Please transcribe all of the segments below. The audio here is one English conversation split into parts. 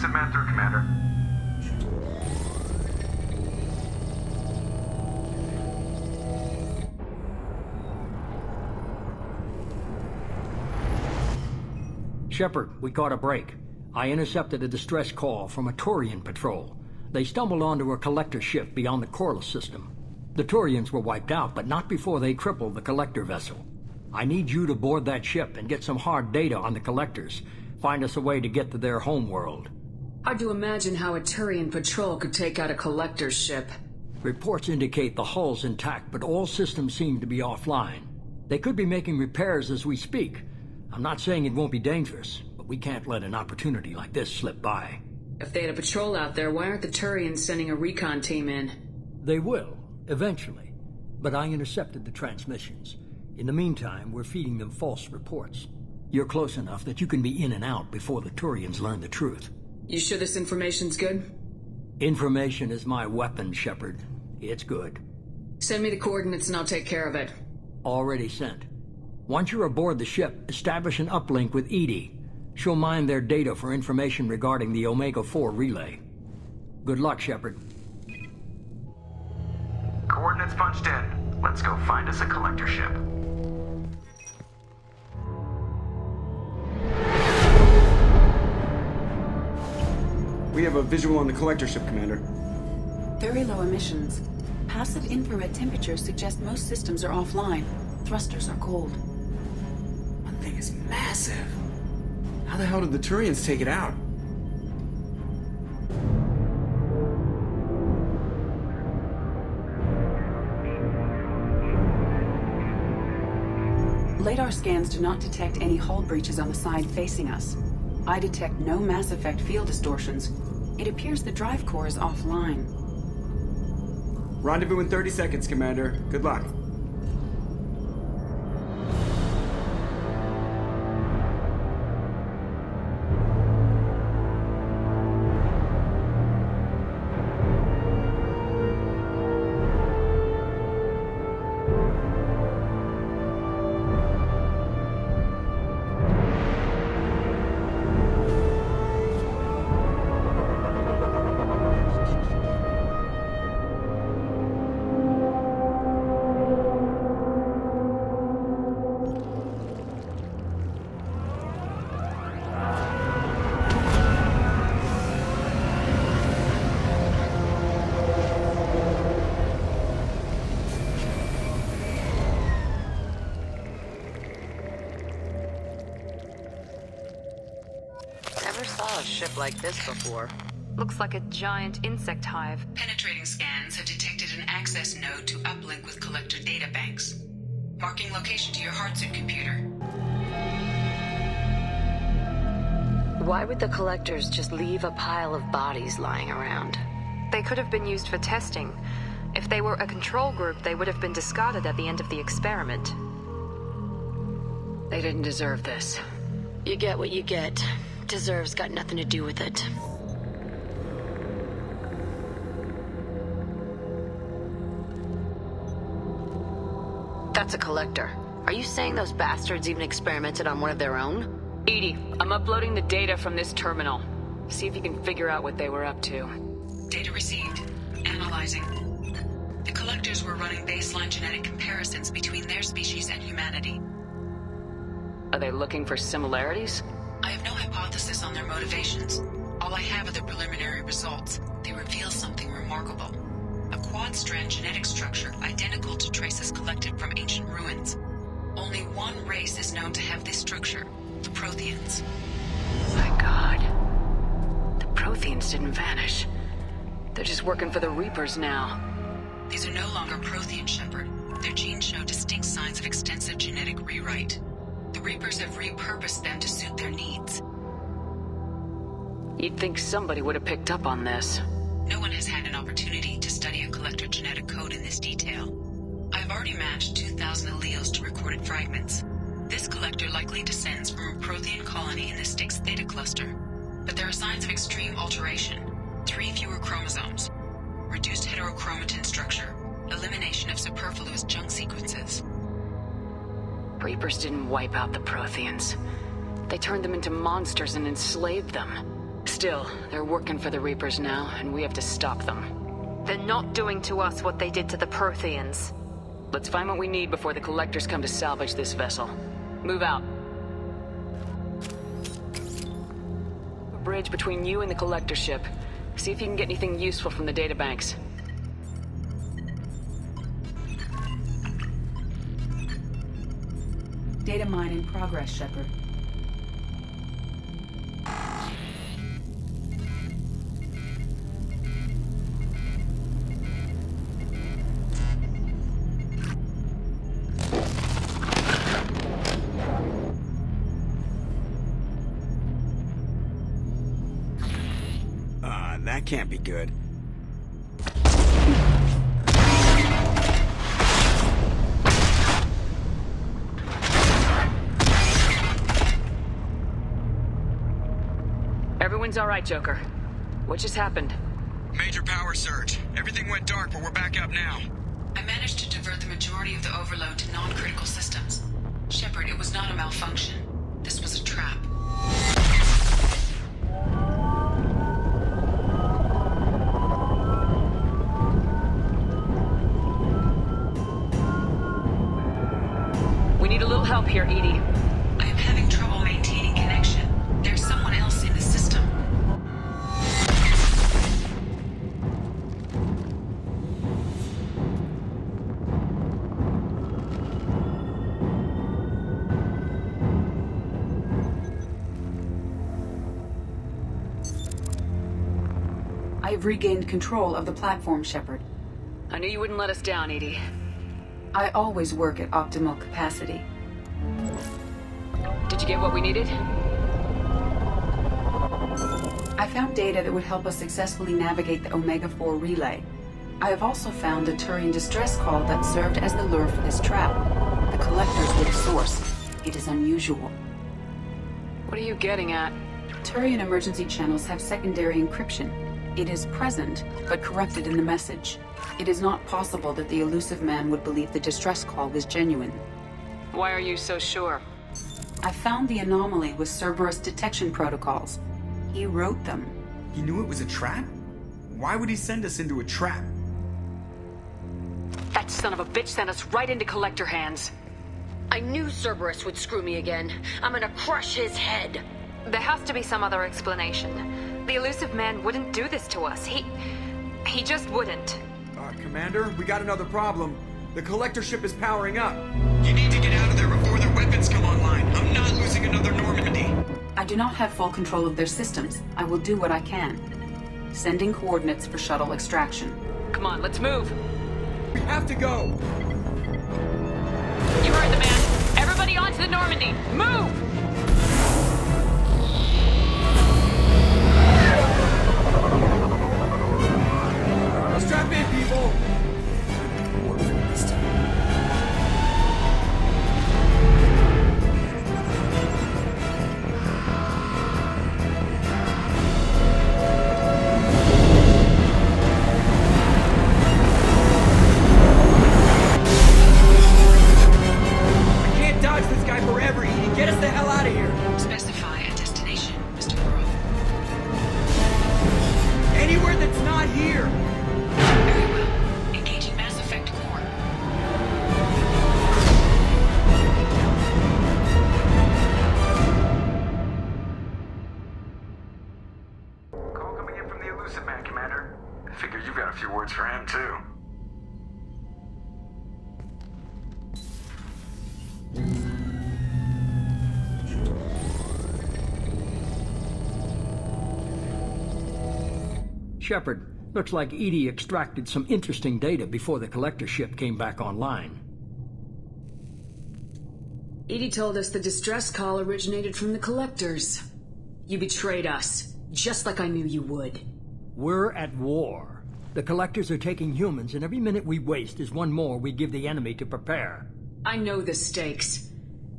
exit man through, Commander. Shepard, we caught a break. I intercepted a distress call from a Turian patrol. They stumbled onto a collector ship beyond the Corliss system. The Turians were wiped out, but not before they crippled the collector vessel. I need you to board that ship and get some hard data on the collectors. Find us a way to get to their homeworld. Hard to imagine how a Turian patrol could take out a collector's ship. Reports indicate the hull's intact, but all systems seem to be offline. They could be making repairs as we speak. I'm not saying it won't be dangerous, but we can't let an opportunity like this slip by. If they had a patrol out there, why aren't the Turians sending a recon team in? They will, eventually. But I intercepted the transmissions. In the meantime, we're feeding them false reports. You're close enough that you can be in and out before the Turians learn the truth. You sure this information's good? Information is my weapon, Shepard. It's good. Send me the coordinates and I'll take care of it. Already sent. Once you're aboard the ship, establish an uplink with Edie. She'll mine their data for information regarding the Omega-4 relay. Good luck, Shepard. Coordinates punched in. Let's go find us a collector ship. We have a visual on the collector ship, Commander. Very low emissions. Passive infrared temperatures suggest most systems are offline. Thrusters are cold. That thing is massive. How the hell did the Turians take it out? Radar scans do not detect any hull breaches on the side facing us. I detect no mass effect field distortions. It appears the drive core is offline. Rendezvous in 30 seconds, Commander. Good luck. Like this before. Looks like a giant insect hive. Penetrating scans have detected an access node to uplink with collector data banks. Marking location to your hardsuit computer. Why would the collectors just leave a pile of bodies lying around? They could have been used for testing. If they were a control group, they would have been discarded at the end of the experiment. They didn't deserve this. You get what you get. Deserve's got nothing to do with it. That's a collector. Are you saying those bastards even experimented on one of their own? Edie, I'm uploading the data from this terminal. See if you can figure out what they were up to. Data received. Analyzing. The collectors were running baseline genetic comparisons between their species and humanity. Are they looking for similarities? I have no hypothesis on their motivations. All I have are the preliminary results. They reveal something remarkable. A quad-strand genetic structure identical to traces collected from ancient ruins. Only one race is known to have this structure, the Protheans. My God. The Protheans didn't vanish. They're just working for the Reapers now. These are no longer Prothean, Shepard. Their genes show distinct signs of extensive genetic rewrite. The Reapers have repurposed them to suit their needs. You'd think somebody would have picked up on this. No one has had an opportunity to study a collector genetic code in this detail. I've already matched 2,000 alleles to recorded fragments. This collector likely descends from a Prothean colony in the Styx Theta cluster. But there are signs of extreme alteration. 3 fewer chromosomes. Reduced heterochromatin structure. Elimination of superfluous junk sequences. Reapers didn't wipe out the Protheans. They turned them into monsters and enslaved them. Still, they're working for the Reapers now, and we have to stop them. They're not doing to us what they did to the Protheans. Let's find what we need before the Collectors come to salvage this vessel. Move out. A bridge between you and the Collector ship. See if you can get anything useful from the databanks. Data mine in progress, Shepard. That can't be good. Everyone's all right, Joker. What just happened? Major power surge. Everything went dark, but we're back up now. I managed to divert the majority of the overload to non-critical systems. Shepard, it was not a malfunction. This was a trap. We need a little help here, Edie. I am having trouble maintaining connection. There's someone else in the system. I have regained control of the platform, Shepard. I knew you wouldn't let us down, Edie. I always work at optimal capacity. Did you get what we needed? I found data that would help us successfully navigate the Omega-4 relay. I have also found a Turian distress call that served as the lure for this trap. The Collectors were the source. It is unusual. What are you getting at? Turian emergency channels have secondary encryption. It is present, but corrupted in the message. It is not possible that the elusive man would believe the distress call was genuine. Why are you so sure? I found the anomaly with Cerberus detection protocols. He wrote them. He knew it was a trap? Why would he send us into a trap? That son of a bitch sent us right into Collector hands. I knew Cerberus would screw me again. I'm gonna crush his head. There has to be some other explanation. The elusive man wouldn't do this to us. He just wouldn't. Commander, we got another problem. The Collector ship is powering up. You need to get out of there before their weapons come online. I'm not losing another Normandy. I do not have full control of their systems. I will do what I can. Sending coordinates for shuttle extraction. Come on, let's move. We have to go! You heard the man. Everybody onto the Normandy. Move! Strap in, people! I can't dodge this guy forever, Edie. Get us the hell out of here! Specify a destination, Mr. Burrow. Anywhere that's not here! Very well. Engaging Mass Effect core. Call coming in from the elusive man, Commander. I figure you've got a few words for him, too. Shepard, looks like Edie extracted some interesting data before the Collector ship came back online. Edie told us the distress call originated from the Collectors. You betrayed us, just like I knew you would. We're at war. The Collectors are taking humans, and every minute we waste is one more we give the enemy to prepare. I know the stakes,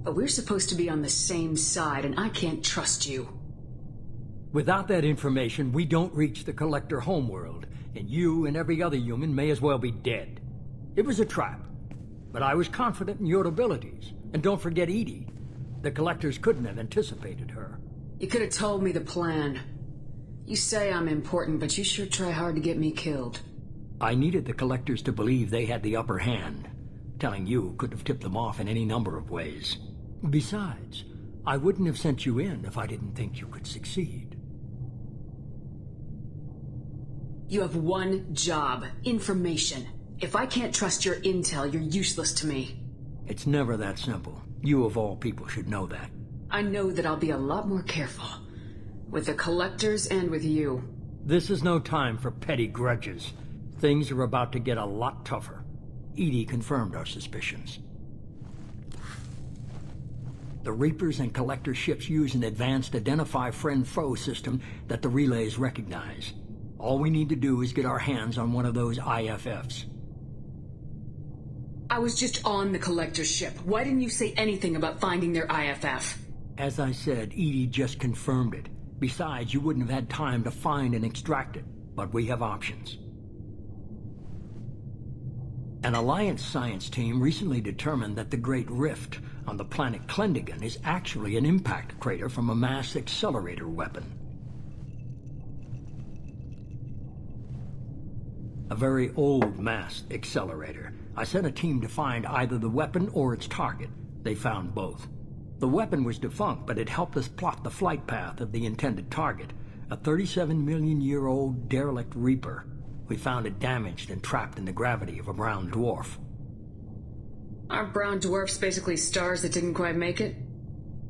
but we're supposed to be on the same side, and I can't trust you. Without that information, we don't reach the Collector homeworld, and you and every other human may as well be dead. It was a trap, but I was confident in your abilities. And don't forget Edie. The Collectors couldn't have anticipated her. You could have told me the plan. You say I'm important, but you sure try hard to get me killed. I needed the Collectors to believe they had the upper hand. Telling you could have tipped them off in any number of ways. Besides, I wouldn't have sent you in if I didn't think you could succeed. You have one job: information. If I can't trust your intel, you're useless to me. It's never that simple. You of all people should know that. I know that I'll be a lot more careful. With the Collectors and with you. This is no time for petty grudges. Things are about to get a lot tougher. Edie confirmed our suspicions. The Reapers and Collector ships use an advanced Identify Friend-Foe system that the relays recognize. All we need to do is get our hands on one of those IFFs. I was just on the Collector ship. Why didn't you say anything about finding their IFF? As I said, Edie just confirmed it. Besides, you wouldn't have had time to find and extract it. But we have options. An Alliance science team recently determined that the Great Rift on the planet Klendigan is actually an impact crater from a mass accelerator weapon. A very old mass accelerator. I sent a team to find either the weapon or its target. They found both. The weapon was defunct, but it helped us plot the flight path of the intended target, a 37-million-year-old derelict Reaper. We found it damaged and trapped in the gravity of a brown dwarf. Aren't brown dwarfs basically stars that didn't quite make it?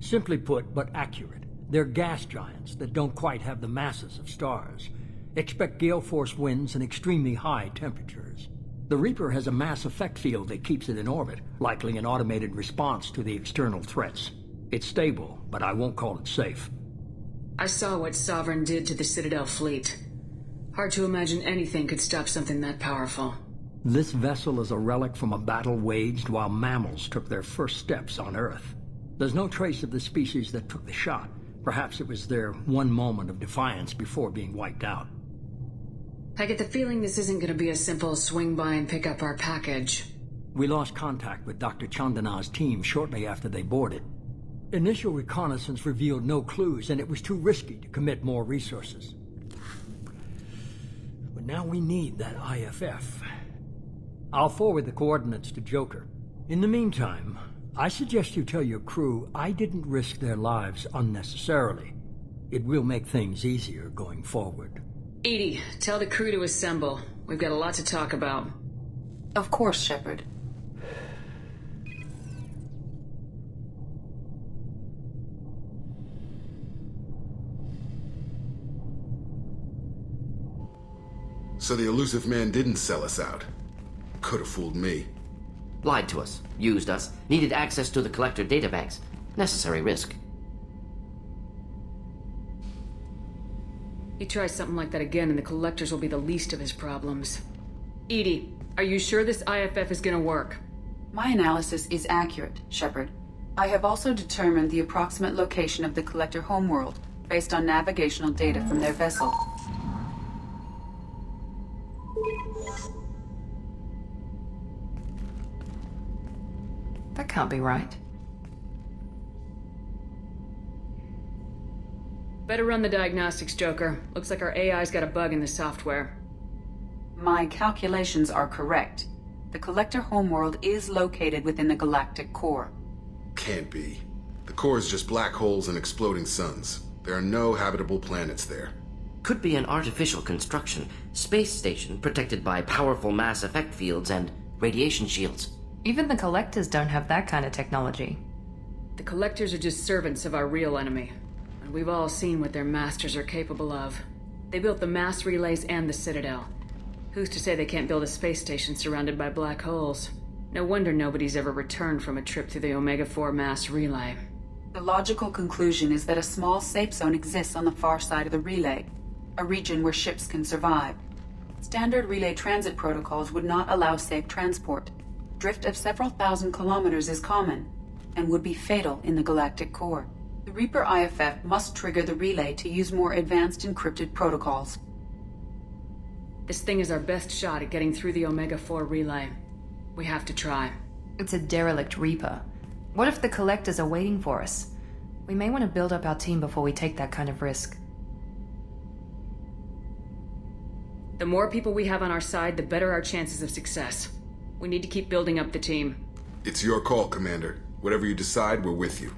Simply put, but accurate. They're gas giants that don't quite have the masses of stars. Expect gale force winds and extremely high temperatures. The Reaper has a mass effect field that keeps it in orbit, likely an automated response to the external threats. It's stable, but I won't call it safe. I saw what Sovereign did to the Citadel fleet. Hard to imagine anything could stop something that powerful. This vessel is a relic from a battle waged while mammals took their first steps on Earth. There's no trace of the species that took the shot. Perhaps it was their one moment of defiance before being wiped out. I get the feeling this isn't going to be a simple swing by and pick up our package. We lost contact with Dr. Chandana's team shortly after they boarded. Initial reconnaissance revealed no clues, and it was too risky to commit more resources. But now we need that IFF. I'll forward the coordinates to Joker. In the meantime, I suggest you tell your crew I didn't risk their lives unnecessarily. It will make things easier going forward. Edie, tell the crew to assemble. We've got a lot to talk about. Of course, Shepard. So the elusive man didn't sell us out. Could have fooled me. Lied to us, used us, needed access to the Collector databanks. Necessary risk. He tries something like that again and the Collectors will be the least of his problems. Edie, are you sure this IFF is gonna work? My analysis is accurate, Shepard. I have also determined the approximate location of the Collector homeworld based on navigational data from their vessel. That can't be right. Better run the diagnostics, Joker. Looks like our AI's got a bug in the software. My calculations are correct. The Collector homeworld is located within the galactic core. Can't be. The core is just black holes and exploding suns. There are no habitable planets there. Could be an artificial construction, space station protected by powerful mass effect fields and radiation shields. Even the Collectors don't have that kind of technology. The Collectors are just servants of our real enemy. And we've all seen what their masters are capable of. They built the mass relays and the Citadel. Who's to say they can't build a space station surrounded by black holes? No wonder nobody's ever returned from a trip through the Omega-4 mass relay. The logical conclusion is that a small safe zone exists on the far side of the relay, a region where ships can survive. Standard relay transit protocols would not allow safe transport. Drift of several thousand kilometers is common, and would be fatal in the galactic core. The Reaper IFF must trigger the relay to use more advanced encrypted protocols. This thing is our best shot at getting through the Omega-4 relay. We have to try. It's a derelict Reaper. What if the Collectors are waiting for us? We may want to build up our team before we take that kind of risk. The more people we have on our side, the better our chances of success. We need to keep building up the team. It's your call, Commander. Whatever you decide, we're with you.